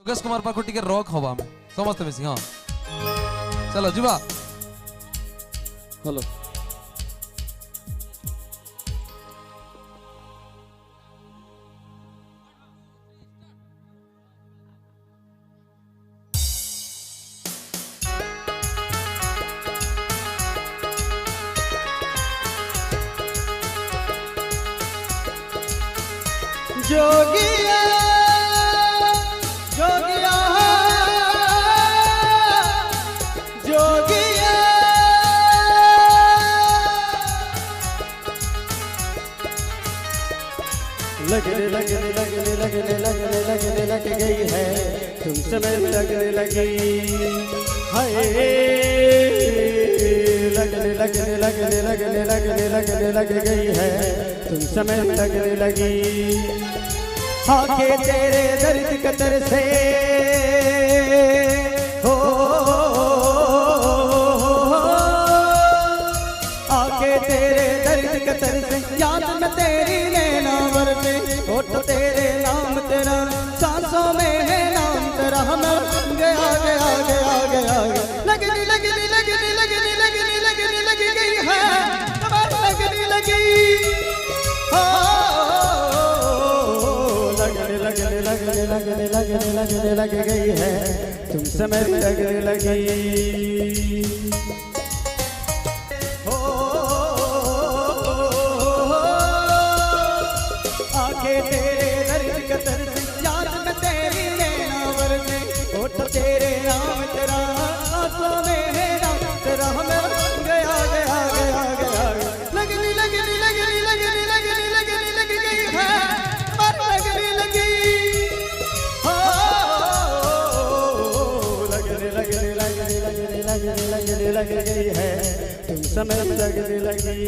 योगेश कुमार पाखु टिके रॉक हवा हम समस्त मिसी। हाँ चलो जीवा। हेलो जोगिया जोगिया जोगिया लगने लगने लगने लगने लगने लगने लग गई है तुमसे मैं लगने लगी हाय लगने लगने लगने लगने लगने लगने लग गई है तुमसे मैं लगने लगी आंखें तेरे दर्द कतर से हो आंखें तेरे दर्द कतर से याद में तेरी नैना वरते होठ तेरे नाम तेरा सांसों में है नाम तेरा हम गया गया गया गया लगनी लगनी लगनी लगनी लगनी लगनी लगी गई है लगनी लगी लगने लगने लगने लगने लगने लग गई है तुमसे मैं लगने लगी हो आगे तेरे दर्द कतर से याद में तेरी नैना वरते होठ तेरे नाम तेरा आंखों में है नाम तेरा हम गया गया गया गया लगनी लगनी लगनी लगनी लगनी लगनी लग गई है लगने लगी लगने लगने लगने लगने लगने लगने लग गई है तुम समय लगने लगी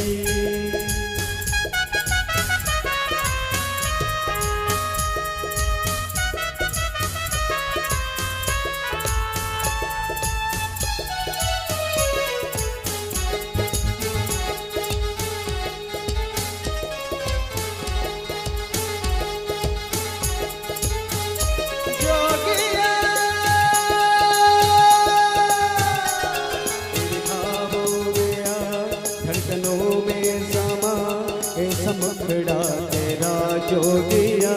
मुखड़ा तेरा जोगिया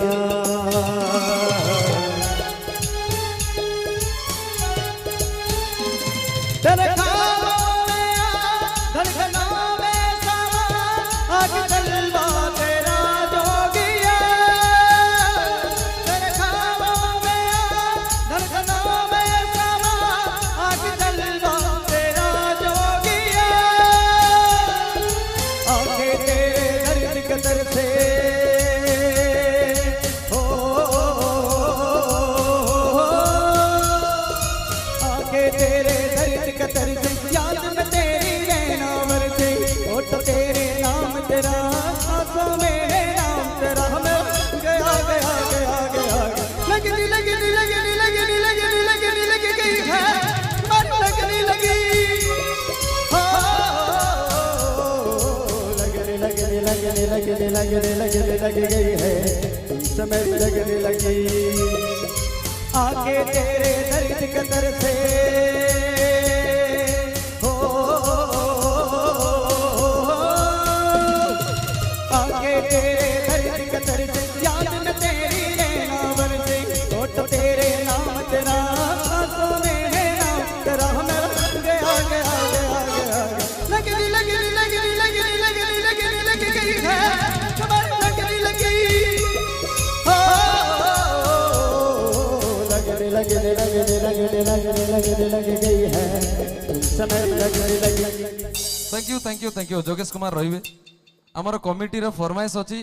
तेरे ख्वाबों में धड़कनों में समा आज जलवा तेरा जोगिया तेरे ख्वाबों में धड़कनों में समा आज जलवा तेरा जोगिया आंखें तेरे कतर से हो आंखें तेरे दर्द कतर से याद में तेरी नैना वरते होठ तेरे नाम तेरा आंखों में है नाम तेरा हम गया गया गया गया लगनी लगनी लगनी लगनी लगनी लगनी लग गई है लगनी लगी लगने लगने लगने लगने लगने लग गई है तुम समय लगने लगी आके तेरे दर्द कतर से हो आके तेरे दर्द कतर से याद में तेरी नैना वरते होठ तेरे नाम तेरा आंखों में है नाम तेरा हम गया गया गया गया लगनी लगनी लगनी लगनी लगनी लगनी लग गई है लगनी लगी लगने लगने लगने लगने लगने लगने लग गई है तुम समय लगने लगी। थैंक यू जोगेश कुमार रहिबे। आमर कमिटी रो फरमाइश अछि